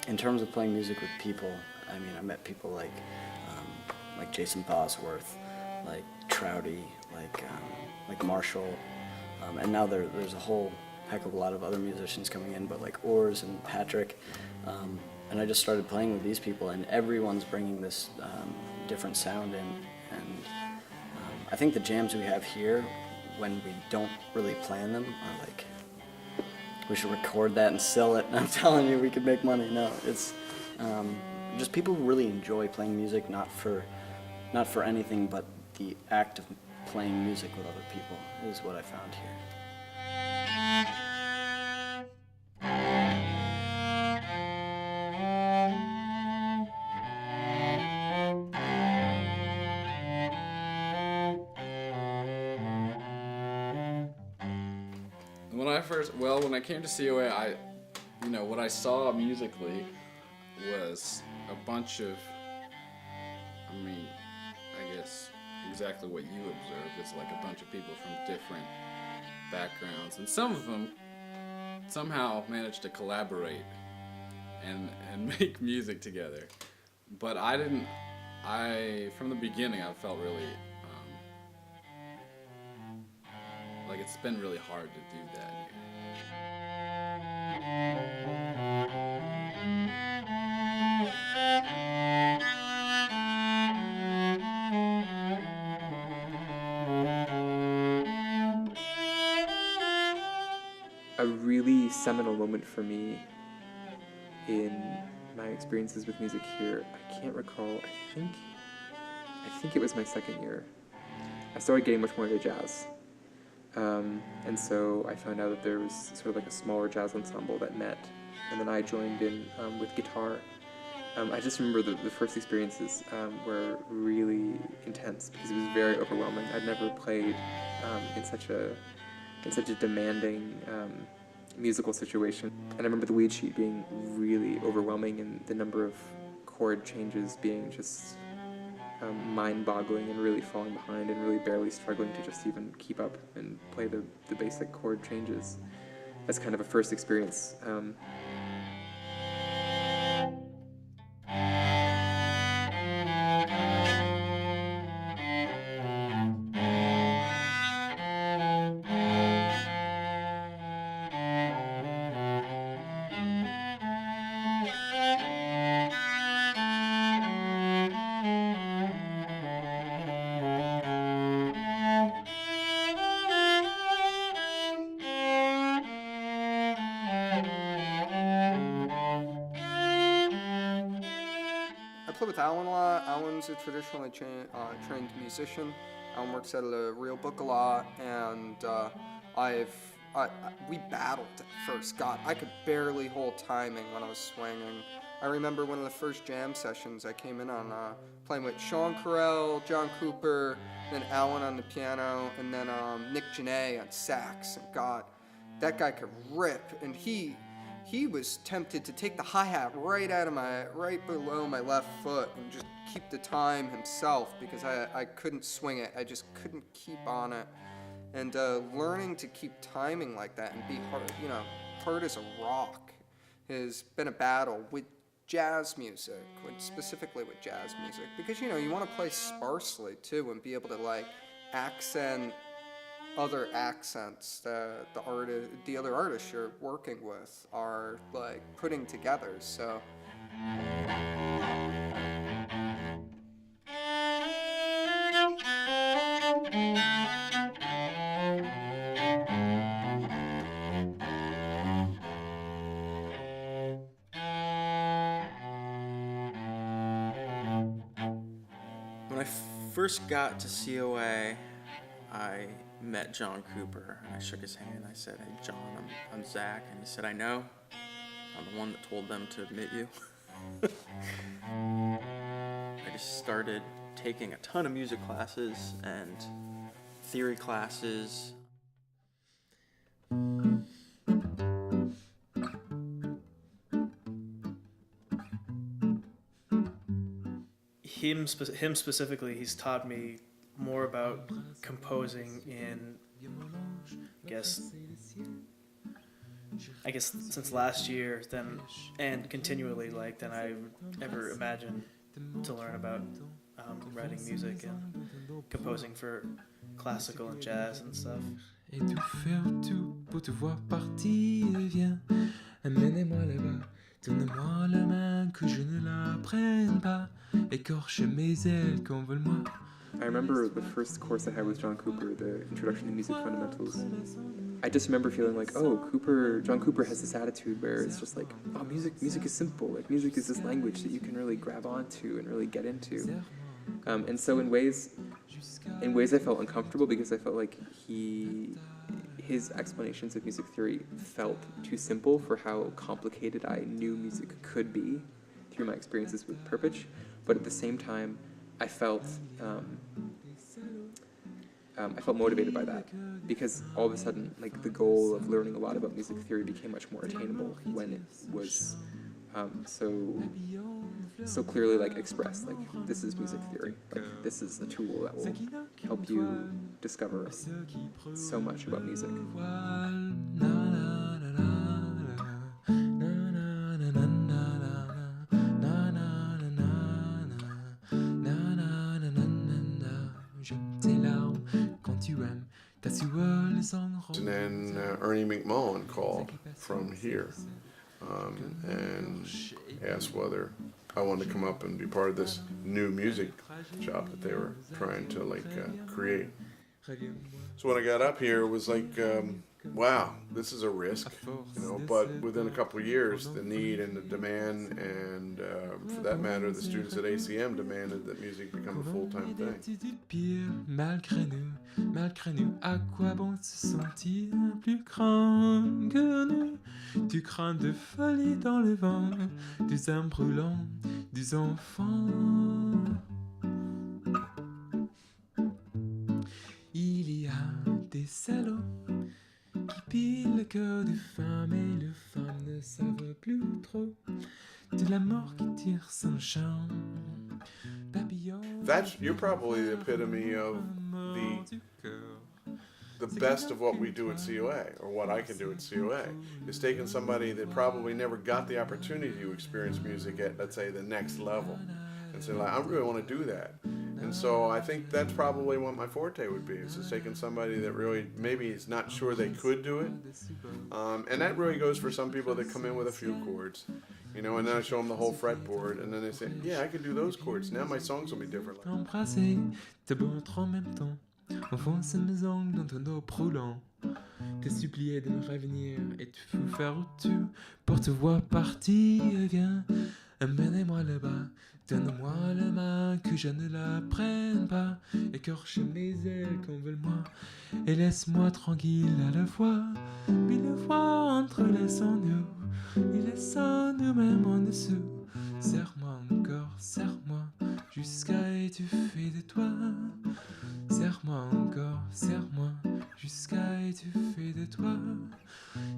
in terms of playing music with people, I mean, I met people like Jason Bosworth, like Trouty, like Marshall, and now there's a whole heck of a lot of other musicians coming in, but like Ors and Patrick, and I just started playing with these people, and everyone's bringing this different sound in, and I think the jams we have here, when we don't really plan them, are like, we should record that and sell it. I'm telling you, we could make money. No, it's just people who really enjoy playing music, not for anything but the act of playing music with other people is what I found here. When I came to COA, what I saw musically was a bunch of, I guess exactly what you observed. It's like a bunch of people from different backgrounds, and some of them somehow managed to collaborate and make music together. But from the beginning, I felt really, like it's been really hard to do that here. A really seminal moment for me in my experiences with music here, I can't recall, I think it was my second year. I started getting much more into jazz. And so I found out that there was sort of like a smaller jazz ensemble that met, and then I joined in with guitar. I just remember the first experiences were really intense because it was very overwhelming. I'd never played in such a demanding musical situation. And I remember the lead sheet being really overwhelming and the number of chord changes being just mind-boggling and really falling behind and really barely struggling to just even keep up and play the basic chord changes. That's kind of a first experience. I play with Alan a lot. Alan's a traditionally trained musician. Alan works at a real book a lot, and we battled at first. God, I could barely hold timing when I was swinging. I remember one of the first jam sessions I came in on playing with Sean Carell, John Cooper, then Alan on the piano, and then Nick Janae on sax. And God, that guy could rip, and he was tempted to take the hi-hat right below my left foot and just keep the time himself because I couldn't swing it. I just couldn't keep on it. And learning to keep timing like that and be hard as a rock has been a battle with jazz music, specifically with jazz music, because you want to play sparsely too and be able to like accent other accents that the other artists you're working with are like putting together. So when I first got to COA, I met John Cooper, and I shook his hand. I said, "Hey, John, I'm Zach," and he said, "I know. I'm the one that told them to admit you." I just started taking a ton of music classes and theory classes. Him specifically, he's taught me more about composing in, I guess, I guess since last year, then and continually, like, than I ever imagined to learn about writing music and composing for classical and jazz and stuff. Et tout faire tout pour te voir partir. Viens, amène-moi là-bas. Donne-moi la main que je ne la prenne pas. Écorche mes ailes, qu'envole-moi. I remember the first course I had with John Cooper, the Introduction to Music Fundamentals. I just remember feeling like, oh, John Cooper has this attitude where it's just like, oh, music is simple. Like, music is this language that you can really grab onto and really get into. And so in ways I felt uncomfortable because I felt like his explanations of music theory felt too simple for how complicated I knew music could be through my experiences with Perpich. But at the same time, I felt motivated by that because all of a sudden, like, the goal of learning a lot about music theory became much more attainable when it was so clearly, like, expressed. Like, this is music theory. Like, this is a tool that will help you discover so much about music. And then Ernie McMullen called from here and asked whether I wanted to come up and be part of this new music shop that they were trying to, like, create. So when I got up here, it was like, wow, this is a risk, you know, but within a couple of years, the need and the demand and, for that matter, the students at ACM demanded that music become a full-time thing. Malgré nous, à quoi bon se sentir plus grand que nous? Du cran de folie dans le vent, des âmes brûlantes, des enfants. Il y a des salauds qui pillent le cœur des femmes et les femmes ne savent plus trop de la mort qui tire son chant. You're probably the epitome of the best of what we do at COA, or what I can do at COA, is taking somebody that probably never got the opportunity to experience music at, let's say, the next level, and say, like, I really want to do that. And so I think that's probably what my forte would be, is just taking somebody that really maybe is not sure they could do it. And that really goes for some people that come in with a few chords, you know, and then I show them the whole fretboard, and then they say, yeah, I can do those chords. Now my songs will be different. T'embrasser, te battre en même temps, enfoncer mes ongles dans ton dos brûlant. Te supplier de me revenir et tu fous faire tout pour te voir partir. Viens, emmène-moi là-bas. Donne-moi la main que je ne la prenne pas. Écorche mes ailes, convole-moi et laisse-moi tranquille à la fois. Mille fois entrelaissons-nous et laissons-nous même en dessous. Serre-moi encore, serre-moi jusqu'à étouffer de toi. Serre-moi encore, serre-moi jusqu'à étouffer de toi.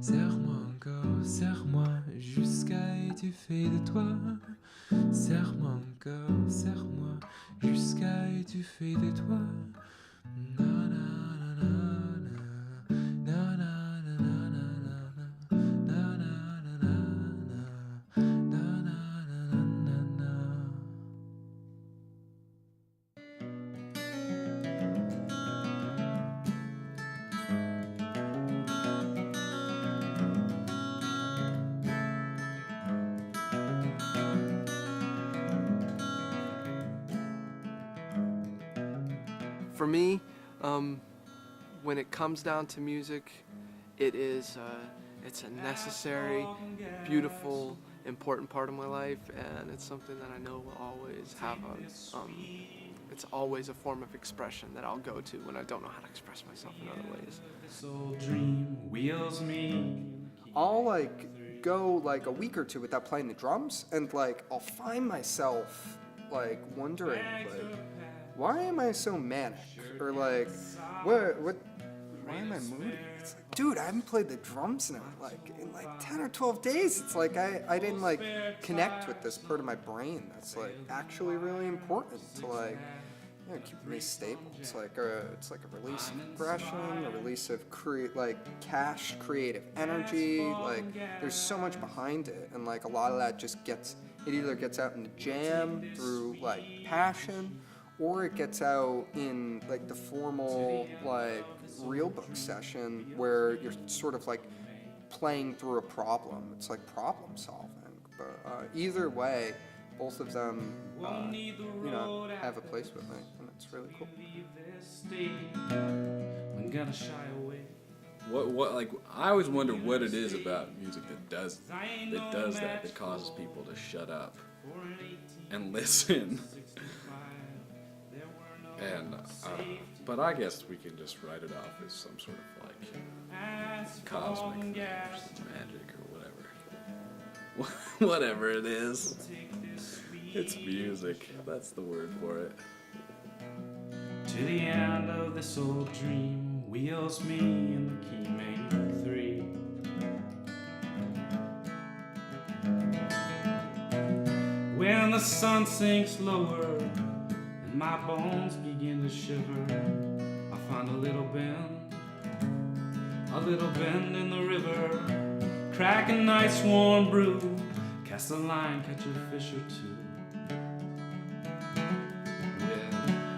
Serre-moi encore, serre-moi jusqu'à étouffer de toi. Serre-moi encore, serre-moi jusqu'à étouffer de toi. Na na na na na na na na na na na na na. For me, when it comes down to music, it's a necessary, beautiful, important part of my life, and it's something that I know will always have it's always a form of expression that I'll go to when I don't know how to express myself in other ways. I'll, like, go like a week or two without playing the drums, and, like, I'll find myself, like, wondering, like, why am I so manic? Or, like, why am I moody? It's like, dude, I haven't played the drums in 10 or 12 days. It's like I didn't, like, connect with this part of my brain that's, like, actually really important to, like, keeping me stable. It's like a release of aggression, a release of cached creative energy. Like there's so much behind it, and like a lot of that just either gets out in the jam through like passion, or it gets out in like the formal like real book session where you're sort of like playing through a problem. It's like problem solving. But either way, both of them, have a place with me, and it's really cool. What like I always wonder what it is about music that does that causes people to shut up and listen. And but I guess we can just write it off as some sort of like cosmic magic or whatever. Whatever it is. It's music. That's the word for it. To the end of this old dream, wheels me in the key main 3. When the sun sinks lower and my bones begin to shiver, I find a little bend in the river, crack a nice warm brew, cast a line, catch a fish or two.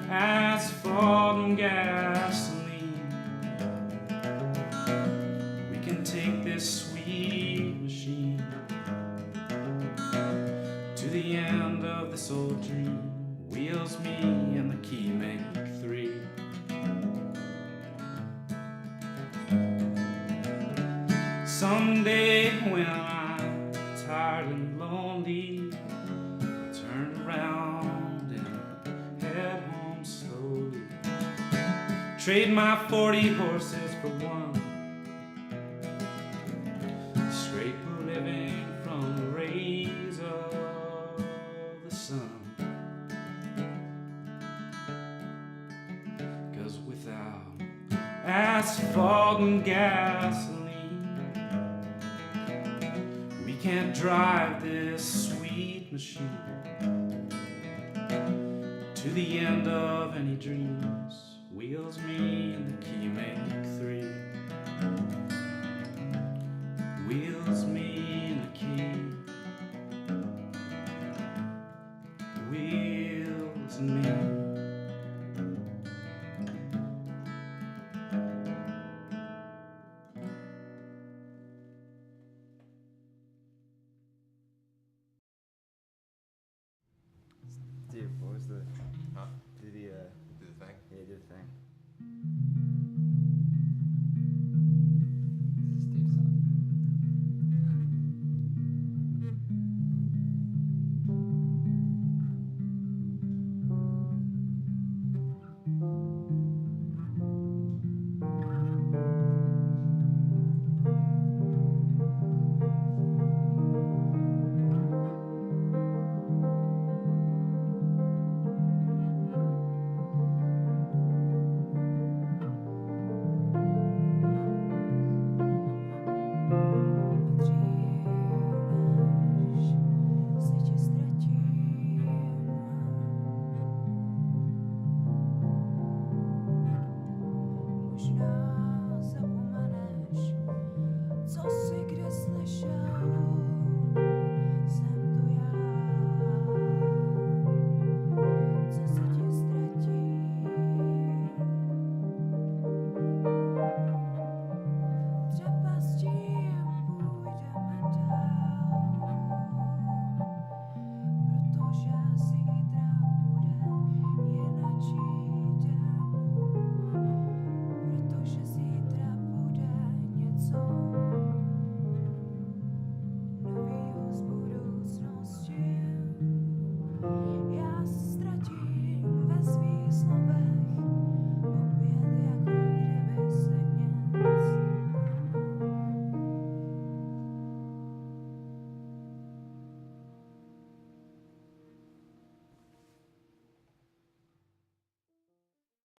Asphalt and gasoline, we can take this sweet machine to the end of this old dream, wheels me and the key make 3. Someday when I'm tired and lonely, I turn around and head home slowly, trade my 40 horses for one, straight for living from the rays of the sun. 'Cause without asphalt and gasoline, we can't drive this sweet machine to the end of any dreams.